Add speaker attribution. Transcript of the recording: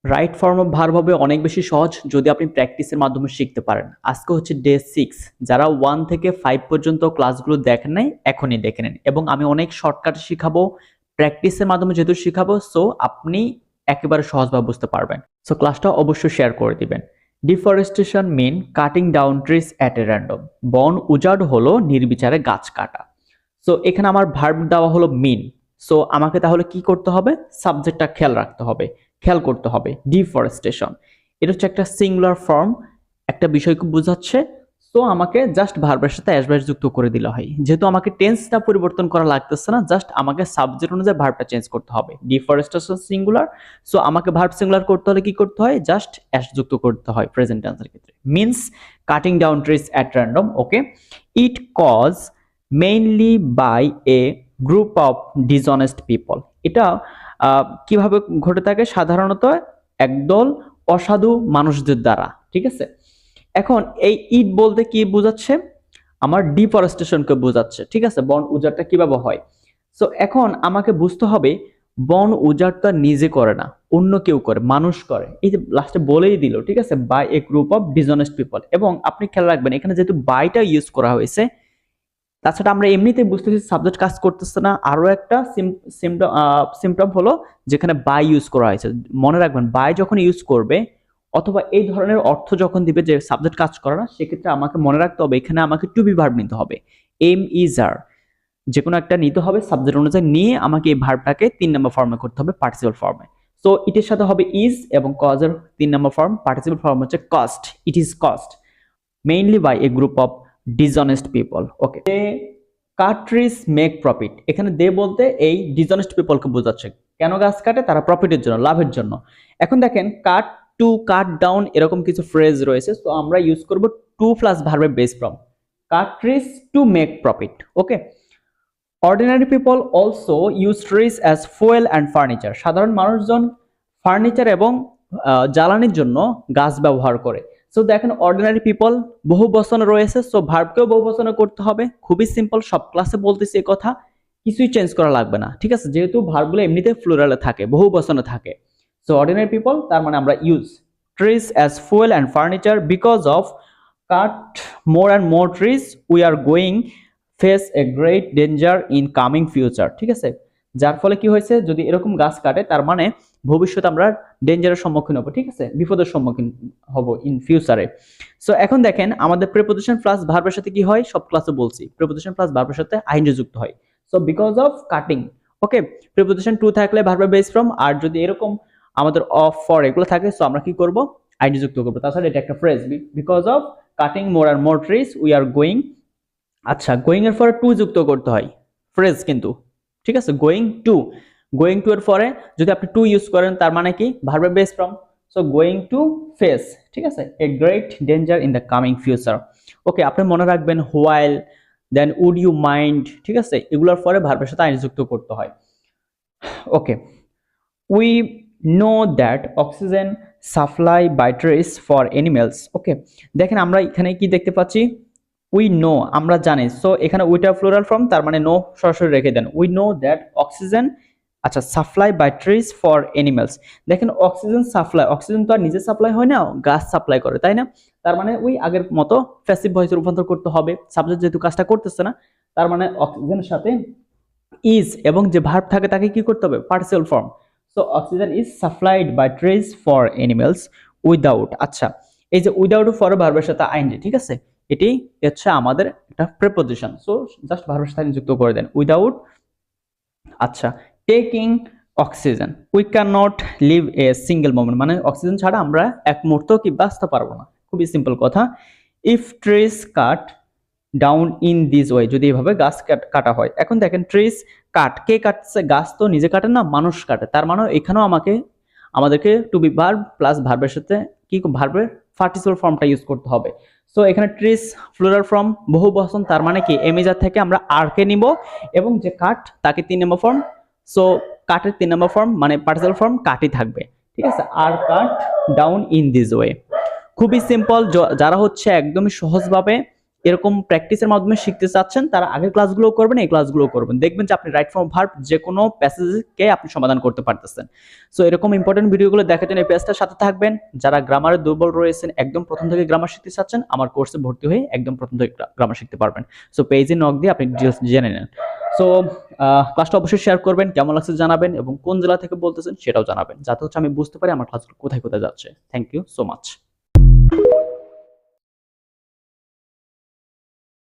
Speaker 1: Right form of verb হবে অনেক বেশি সহজ যদি আপনি প্র্যাকটিসের মাধ্যমে শিখতে পারেন। আজকে হচ্ছে ডে 6। যারা 1 থেকে 5 পর্যন্ত ক্লাসগুলো দেখেন নাই এখনই দেখে নেন, এবং আমি অনেক শর্টকাটে শিখাবো, প্র্যাকটিসের মাধ্যমে যেহেতু শিখাবো, সো আপনি একেবারে সহজভাবে বুঝতে পারবেন। সো ক্লাসটা অবশ্যই শেয়ার করে দিবেন। Deforestation mean cutting down trees at a random. বন উজাড় হলো নির্বিচারে গাছ কাটা। সো এখানে আমার ভার্ব দেওয়া হলো মিন। সো আমাকে তাহলে কি করতে হবে? সাবজেক্টটা খেয়াল রাখতে হবে, খেয়াল করতে হবে। ডিফরেস্টেশন এটা হচ্ছে একটা সিঙ্গুলার ফর্ম, একটা বিষয়কে বোঝাচ্ছে। সো আমাকে জাস্ট ভার্বের সাথে অ্যাস ভার্ব যুক্ত করে দিলে হয়, যেহেতু আমাকে টেন্সটা পরিবর্তন করা লাগতেছে না, জাস্ট আমাকে সাবজেক্ট অনুযায়ী ভার্বটা চেঞ্জ করতে হবে। ডিফরেস্টেশন সিঙ্গুলার, সো আমাকে ভার্ব সিঙ্গুলার করতে হলে কি করতে হয়? জাস্ট অ্যাস যুক্ত করতে হয় প্রেজেন্ট টেন্সের ক্ষেত্রে। Means cutting down trees at random. Okay, it cause mainly by a group of dishonest people. এটা কিভাবে ঘটে থাকে? সাধারণত একদল অসাধু মানুষদের দ্বারা। ঠিক আছে, এখন এই ইট বলতে কি বোঝাচ্ছে? আমার ডিফরেস্টেশনকে বোঝাচ্ছে। ঠিক আছে, বন উজাড়টা কিভাবে হয়। সো এখন আমাকে বুঝতে হবে বন উজাড়টা নিজে করে না, অন্য কেউ করে, মানুষ করে। এই যে লাস্টে বলেই দিল, ঠিক আছে, by a group of dishonest people. এবং আপনি খেয়াল রাখবেন এখানে যেহেতু বাইটা ইউজ করা হয়েছে, তাছাড়া আমরা এমনিতেই বুঝতেছি সাবজেক্ট কাজ করতেছে না। আরো একটা সিমটম হলো যেখানে বাই ইউজ করা হয়েছে। মনে রাখবেন বাই যখন ইউজ করবে অথবা এই ধরনের অর্থ যখন দিবে যে সাবজেক্ট কাজ করে না, সেক্ষেত্রে আমাকে মনে রাখতে হবে এখানে আমাকে টু বি ভার্ব নিতে হবে। এম ইজ আর যে কোনো একটা নিতে হবে, সাবজেক্ট অনুযায়ী নিয়ে আমাকে এই ভার্বটাকে 3 নম্বর ফর্মে করতে হবে, পার্টিসিপল ফর্মে। সো ইটের সাথে হবে ইজ, এবং কজের 3 নম্বর ফর্ম পার্টিসিপল ফর্ম হচ্ছে cost. It is cost mainly by a group of dishonest people. Okay, cut trees make profit. এখানে দে বলতে এই ডিসঅনেস্ট পিপলকে বোঝাচ্ছে। কেন গাছ কাটে? তারা প্রফিটের জন্য, লাভের জন্য। এখন দেখেন কাট টু, কাট ডাউন, এরকম কিছু ফ্রেজ রয়েছে। তো আমরা ইউজ করব টু প্লাস ভার্বের base form, cut trees to make profit. Okay, ordinary people also use trees as fuel and furniture. সাধারণ মানুষজন ফার্নিচার এবং জ্বালানির জন্য গাছ ব্যবহার করে। সো দেখেন অর্ডিনারি পিপল বহু বচনে রয়েছে, সো ভার্বকেও বহু বচনে করতে হবে। খুবই সিম্পল, সব ক্লাসে বলতেছি এই কথা, কিছুই চেঞ্জ করা লাগবে না। ঠিক আছে, যেহেতু ভার্বগুলো এমনিতে প্লুরালে থাকে, বহু বচনে থাকে। সো অর্ডিনারি পিপল, তার মানে আমরা use trees as fuel and furniture because of cut more and more trees we are going face A great danger in coming future. ঠিক আছে, যার ফলে কি হয়েছে, যদি এরকম গাছ কাটে তার মানে ভবিষ্যতে আমরা ডেঞ্জারের সম্মুখীন হব। ঠিক আছে, বিপদের সম্মুখীন হব ইন ফিউচারে। সো এখন দেখেন আমাদের প্রিপোজিশন প্লাস ভার্বের সাথে কি হয়? সব ক্লাসে বলছি প্রিপোজিশন প্লাস ভার্বের সাথে আইএনজি যুক্ত হয়। So because of cutting, okay, preposition two থাকলে ভার্বের বেস ফর্ম, আর যদি এরকম আমাদের অফ ফর এগুলো থাকে, সো আমরা কি করব? আইএনজি যুক্ত করব। তাছাড়া এটা একটা phrase, because of cutting more and more trees we are going. আচ্ছা, গোয়িং এর পরে টু যুক্ত করতে হয়, ফ্রেজ কিন্তু। ঠিক আছে, গোয়িং টু, গোয়িং টু এর পরে যদি আপনি টু ইউজ করেন তার মানে কি? ভার্বের base form. So going to face, ঠিক আছে, a great danger in the coming future. Okay, আপনি মনে রাখবেন while, then would you mind. ঠিক আছে, এগুলোর পরে ভার্বের সাথে আইন যুক্ত করতে হয়। Okay, we know that oxygen supply by trees for animals. Okay, দেখেন আমরা এখানে কি দেখতে পাচ্ছি? উই নো, আমরা জানি। সো এখানে উইটা ফ্লোরাল ফর্ম, তার মানে নো সরাসরি রেখে দেন। উই নো দ্যাট অক্সিজেন, আচ্ছা, supply by trees for animals. দেখেন অক্সিজেন সাপ্লাই, অক্সিজেন তো আর নিজে সাপ্লাই হয় না, গাছ সাপ্লাই করে, তাই না? তার মানে ওই আগের মতো প্যাসিভ ভয়েসে রূপান্তর করতে হবে। সাবজেক্ট যেহেতু কাজটা করতেছে না, তার মানে অক্সিজেনের সাথে ইজ এবং যে ভার্ব থাকে তাকে কি করতে হবে? Participle form. So oxygen is supplied by trees for animals without. আচ্ছা, এই যে উইদাউট ফর ভার্বের সাথে আইএনজি, ঠিক আছে, এটি হচ্ছে আমাদের একটা প্রিপোজিশন। সো জাস্ট ভার্বের সাথে যুক্ত করে দেন উইদাউট। আচ্ছা, taking oxygen, we can not live a single moment, মানে অক্সিজেন ছাড়া আমরা এক মুহূর্ত কি বাঁচতে পারবো না। খুবই সিম্পল কথা। If trees cut down in this way, যদি এভাবে গাছ কাটা হয়। এখন দেখেন ট্রিজ কাট, কে কাটছে? গাছ তো নিজে কাটে না, মানুষ কাটে। তার মানে এখানেও আমাদেরকে টু বি ভার্ব প্লাস ভার্বের সাথে কি ভার্বের পার্টিসিপল ফর্মটা ইউজ করতে হবে। সো এখানে ট্রিজ ফ্লোরাল ফর্ম, বহু বচন, তার মানে কি এমিজার থেকে আমরা আর কে নিব, এবং যে কাট তাকে 3 নম্বর ফর্ম। সো কাটের 3 নম্বর ফর্ম মানে পার্টিসিপল ফর্ম কাটই থাকবে। ঠিক আছে, আর cut down in this way. খুবই সিম্পল। যারা হচ্ছে একদমই সহজভাবে এরকম প্র্যাকটিসের মাধ্যমে শিখতে চাচ্ছেন তারা আগের ক্লাসগুলো করবেন, এই ক্লাসগুলো করবেন, দেখবেন যে আপনি রাইট ফ্রম ভার্ব যে কোনো প্যাসেজকে আপনি সমাধান করতে পারতেছেন। সো এরকম ইম্পর্টেন্ট ভিডিওগুলো দেখার জন্য এই পেজটার সাথে থাকবেন। যারা গ্রামারে দুর্বল রয়েছেন, একদম প্রথম থেকে গ্রামার শিখতে চাচ্ছেন, আমার কোর্সে ভর্তি হয়ে একদম প্রথম থেকে গ্রামার শিখতে পারবেন। সো পেজে নক দিয়ে আপনি ডিটেলস জেনে নেন। সো ক্লাসটা অবশ্যই শেয়ার করবেন, কেমন লাগছে জানাবেন, এবং কোন জেলা থেকে বলতেছেন সেটাও জানাবেন, যাতে হচ্ছে আমি বুঝতে পারি আমার ক্লাসগুলো কোথায় কোথায় যাচ্ছে। Thank you so much.